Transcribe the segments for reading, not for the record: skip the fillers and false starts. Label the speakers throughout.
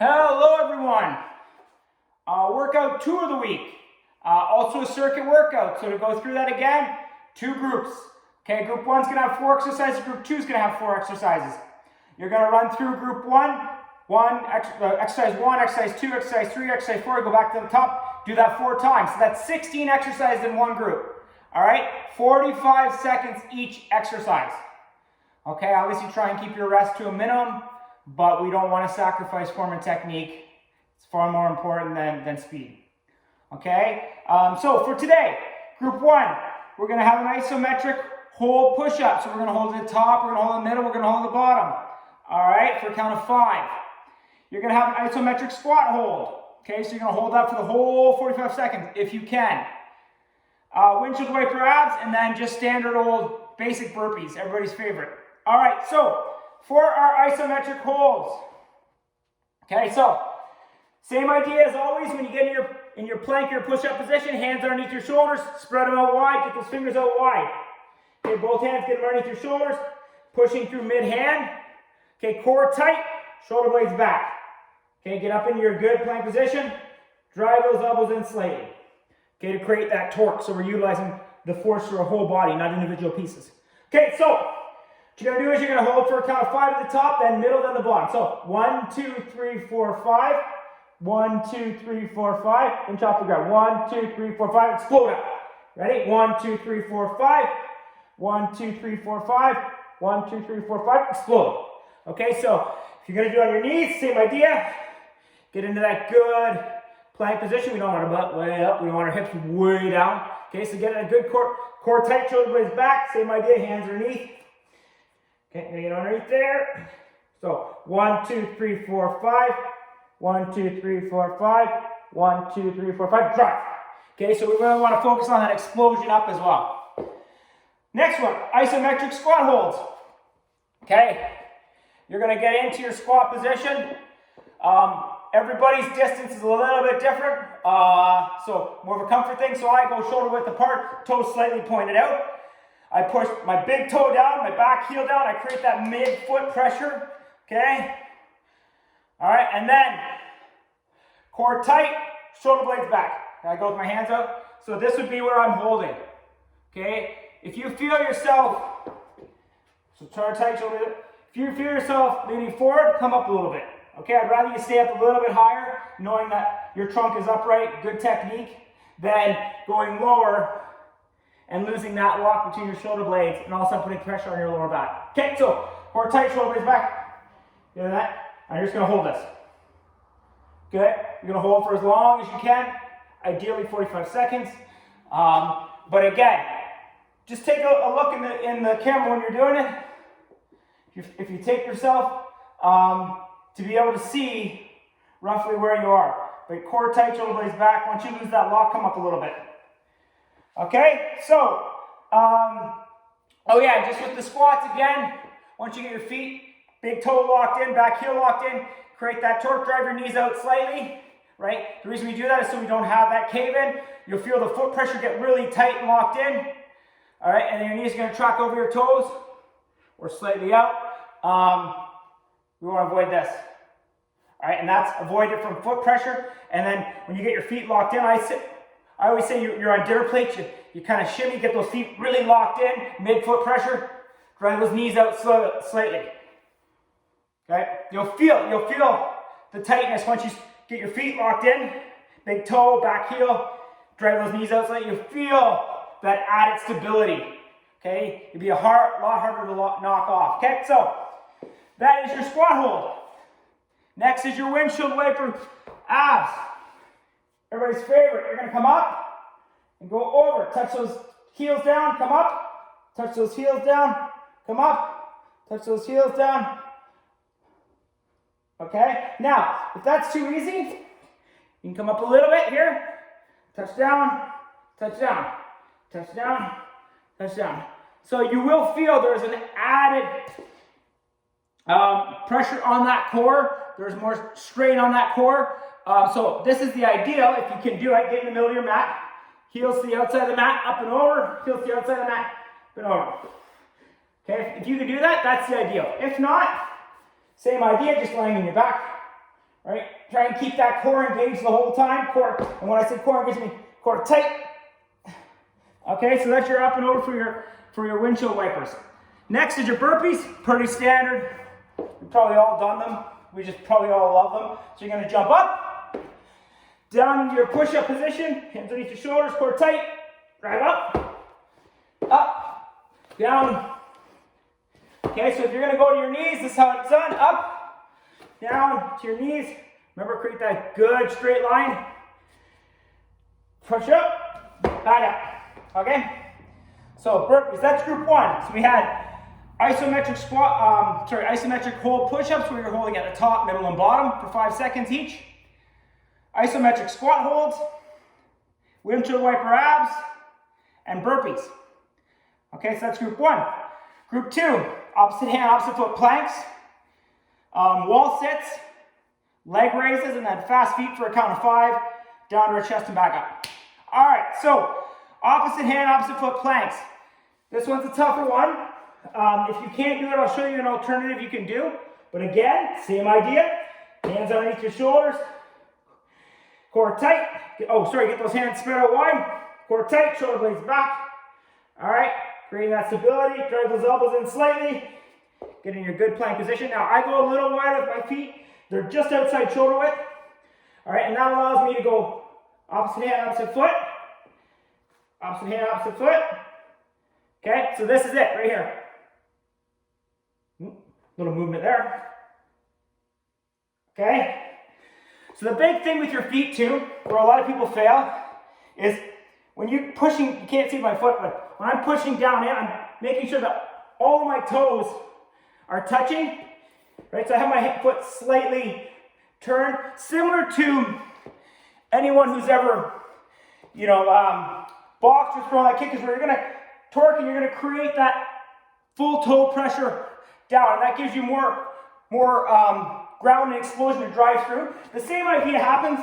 Speaker 1: Hello everyone. Workout 2 of the week. Also a circuit workout. So to go through that again, 2 groups. Okay, group 1's gonna have 4 exercises, group 2's gonna have 4 exercises. You're gonna run through group 1, exercise 1, exercise 2, exercise 3, exercise 4, go back to the top, do that 4 times. So that's 16 exercises in one group. All right, 45 seconds each exercise. Okay, obviously try and keep your rest to a minimum, but we don't want to sacrifice form and technique. It's far more important than speed. Okay, so for today, group 1, we're going to have an isometric hold push-up. So we're going to hold at the top, we're going to hold in the middle, we're going to hold at the bottom. All right, for a count of 5. You're going to have an isometric squat hold. Okay, so you're going to hold that for the whole 45 seconds if you can. Windshield wiper abs, and then just standard old basic burpees, everybody's favorite. All right, so for our isometric holds. Okay, so same idea as always. When you get in your plank or push-up position, hands underneath your shoulders, spread them out wide, get those fingers out wide. Okay, both hands get them underneath your shoulders, pushing through mid-hand. Okay, core tight, shoulder blades back. Okay, get up into your good plank position, drive those elbows in slightly. Okay, to create that torque, so we're utilizing the force through our whole body, not individual pieces. Okay, so what you're going to do is you're going to hold for a count of 5 at the top, then middle, then the bottom. So 1, 2, 3, 4, 5. 1, 2, 3, 4, 5. Inch off the ground. 1, 2, 3, 4, 5. Explode up. Ready? 1, 2, 3, 4, 5. 1, 2, 3, 4, 5. 1, 2, 3, 4, 5. Explode. Okay, so if you're going to do it on your knees, same idea. Get into that good plank position. We don't want our butt way up. We don't want our hips way down. Okay, so get in a good core tight, shoulder blades back. Same idea, hands underneath. Okay, gonna get underneath there. So 1, 2, 3, 4, 5. 1, 2, 3, 4, 5. 1, 2, 3, 4, 5. Drive. Okay, so we really want to focus on that explosion up as well. Next one, isometric squat holds. Okay, you're gonna get into your squat position. Everybody's distance is a little bit different, so more of a comfort thing. So I go shoulder width apart, toes slightly pointed out. I push my big toe down, my back heel down. I create that mid-foot pressure, okay? All right, and then core tight, shoulder blades back. I go with my hands out. So this would be where I'm holding, okay? If you feel yourself, so core tight, shoulder blades. If you feel yourself leaning forward, come up a little bit. Okay, I'd rather you stay up a little bit higher, knowing that your trunk is upright, good technique, than going lower and losing that lock between your shoulder blades and also putting pressure on your lower back. Okay, so core tight, shoulder blades back. You know that? And you're just gonna hold this. Good. You're gonna hold for as long as you can, ideally 45 seconds. But again, just take a look in the camera when you're doing it. If you take yourself, to be able to see roughly where you are. But core tight, shoulder blades back. Once you lose that lock, come up a little bit. Okay, so, oh yeah, just with the squats again, once you get your feet, big toe locked in, back heel locked in, create that torque, drive your knees out slightly, right? The reason we do that is so we don't have that cave in. You'll feel the foot pressure get really tight and locked in. All right, and then your knees are gonna track over your toes or slightly out. We want to avoid this. All right, and that's avoid it from foot pressure. And then when you get your feet locked in, I always say you're on dinner plates. You kind of shimmy, get those feet really locked in, mid-foot pressure. Drive those knees out slightly. Okay, you'll feel the tightness once you get your feet locked in. Big toe, back heel. Drive those knees out slightly. You'll feel that added stability. Okay, it'll be a lot harder to knock off. Okay, so that is your squat hold. Next is your windshield wiper abs. Everybody's favorite. You're gonna come up and go over. Touch those heels down, come up. Touch those heels down, come up. Touch those heels down. Okay? Now, if that's too easy, you can come up a little bit here. Touch down, touch down, touch down, touch down. So you will feel there's an added pressure on that core. There's more strain on that core. So this is the ideal. If you can do it, get in the middle of your mat. Heels to the outside of the mat, up and over. Heels to the outside of the mat, up and over. Okay, if you can do that, that's the ideal. If not, same idea, just laying on your back. right? Try and keep that core engaged the whole time. Core, and when I say core engaged, I mean core tight. Okay, so that's your up and over for your windshield wipers. Next is your burpees, pretty standard. We've probably all done them. We just probably all love them. So you're gonna jump up, down into your push-up position, hands underneath your shoulders, core tight, drive up, down. Okay, so if you're gonna go to your knees, this is how it's done, up, down to your knees. Remember, create that good straight line. Push up, back up, okay? So burpees, that's group one. So we had isometric isometric hold push-ups where you're holding at the top, middle, and bottom for 5 seconds each. Isometric squat holds, windshield wiper abs, and burpees. Okay, so that's group one. Group two, opposite hand, opposite foot planks, wall sits, leg raises, and then fast feet for a count of 5, down to our chest and back up. All right, so opposite hand, opposite foot planks. This one's a tougher one. If you can't do it, I'll show you an alternative you can do. But again, same idea. Hands underneath your shoulders. Core tight. Get those hands spread out wide. Core tight, shoulder blades back. All right, creating that stability. Drive those elbows in slightly. Get in your good plank position. Now, I go a little wide with my feet. They're just outside shoulder width. All right, and that allows me to go opposite hand, opposite foot. Opposite hand, opposite foot. Okay, so this is it right here. Little movement there. Okay, so the big thing with your feet too, where a lot of people fail, is when you're pushing, you can't see my foot, but when I'm pushing down in, I'm making sure that all of my toes are touching, right? So I have my foot slightly turned, similar to anyone who's ever, boxed or thrown that kick, is where you're gonna torque and you're gonna create that full toe pressure down, and that gives you more ground and explosion to drive through. The same idea happens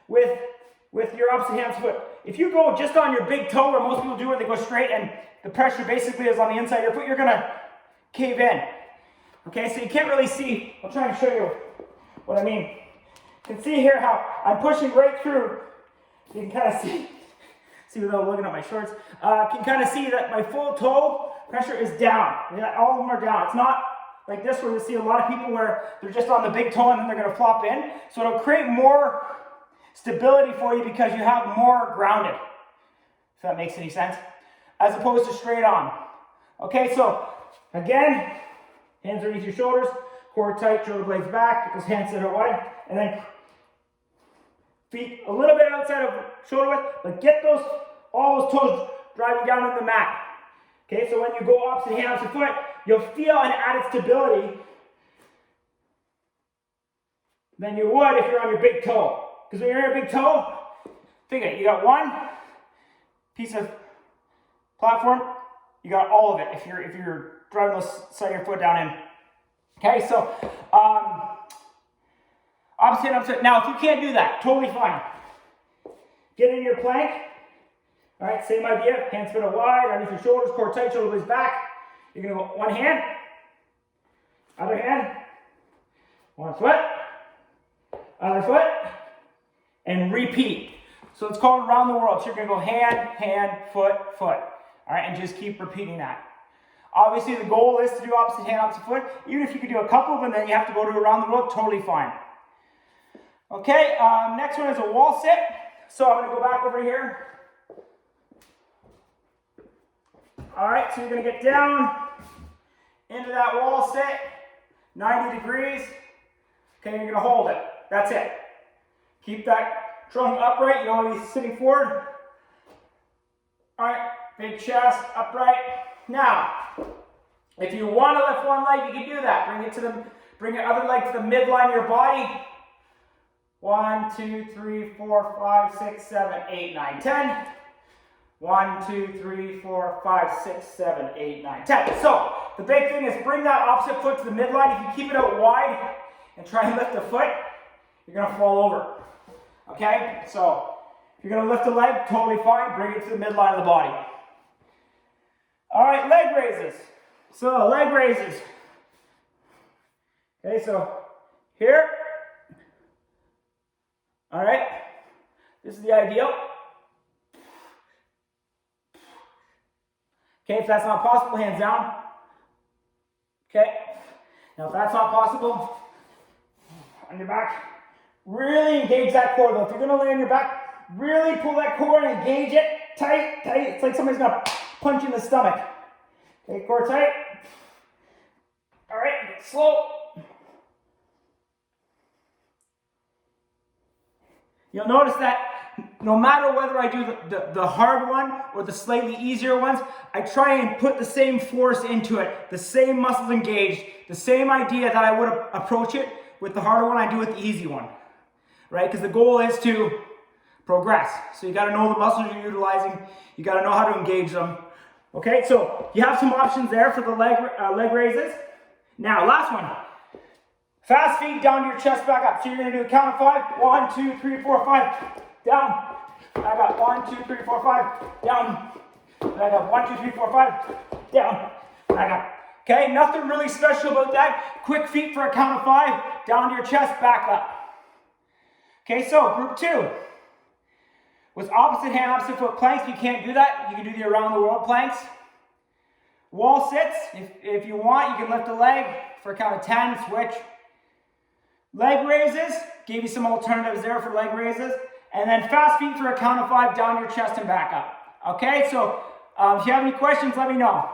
Speaker 1: with your opposite hand foot. If you go just on your big toe, where most people do, where they go straight and the pressure basically is on the inside of your foot, you're gonna cave in. Okay, so you can't really see. I'll try and show you what I mean. You can see here how I'm pushing right through. You can kind of see without looking at my shorts. You can kind of see that my full toe pressure is down. All of them are down. It's not like this where you see a lot of people where they're just on the big toe and then they're going to flop in. So it'll create more stability for you because you have more grounded, if that makes any sense, as opposed to straight on. Okay, so again, hands underneath your shoulders, core tight, shoulder blades back, get those hands set out wide, and then feet a little bit outside of shoulder width, but get all those toes driving down into the mat. Okay, so when you go opposite hand, opposite foot, you'll feel an added stability than you would if you're on your big toe. Because when you're on your big toe, think it, you got one piece of platform, you got all of it if you're driving the side of your foot down in. Okay, so opposite, opposite. Now, if you can't do that, totally fine. Get in your plank. All right, same idea. Hands spread out wide, underneath your shoulders, core tight, shoulder blades back. You're gonna go one hand, other hand, one foot, other foot, and repeat. So it's called around the world. So you're gonna go hand, hand, foot, foot. All right, and just keep repeating that. Obviously, the goal is to do opposite hand, opposite foot. Even if you could do a couple of them, then you have to go to around the world, totally fine. Okay, next one is a wall sit. So I'm gonna go back over here. All right, so you're gonna get down into that wall sit, 90 degrees. Okay, you're gonna hold it. That's it. Keep that trunk upright. You don't want to be sitting forward. All right, big chest, upright. Now, if you want to lift one leg, you can do that. Bring your other leg to the midline of your body. 1, 2, 3, 4, 5, 6, 7, 8, 9, 10. 1, 2, 3, 4, 5, 6, 7, 8, 9, 10. So the big thing is bring that opposite foot to the midline. If you keep it out wide and try and lift the foot, you're going to fall over. Okay? So if you're going to lift a leg, totally fine. Bring it to the midline of the body. All right, leg raises. So leg raises. Okay, so here, all right, this is the ideal. Okay, if that's not possible, hands down. Okay, now if that's not possible, on your back, really engage that core though. If you're gonna lay on your back, really pull that core and engage it tight, tight. It's like somebody's gonna punch you in the stomach. Okay, core tight. All right, get slow. You'll notice that no matter whether I do the hard one or the slightly easier ones, I try and put the same force into it, the same muscles engaged, the same idea that I would approach it with the harder one I do with the easy one, right? Because the goal is to progress. So you got to know the muscles you're utilizing. You got to know how to engage them. Okay, so you have some options there for the leg raises. Now, last one. Fast feet down to your chest, back up. So you're going to do a count of 5. 1, 2, 3, 4, 5. Down. Back up. 1, 2, 3, 4, 5. Down. Back up. 1, 2, 3, 4, 5. Down. Back up. Okay, nothing really special about that. Quick feet for a count of 5. Down to your chest, back up. Okay, so group 2. With opposite hand, opposite foot planks, you can't do that. You can do the around the world planks. Wall sits. If you want, you can lift a leg for a count of 10, switch. Leg raises, gave you some alternatives there for leg raises. And then fast feet for a count of 5 down your chest and back up. Okay, so if you have any questions, let me know.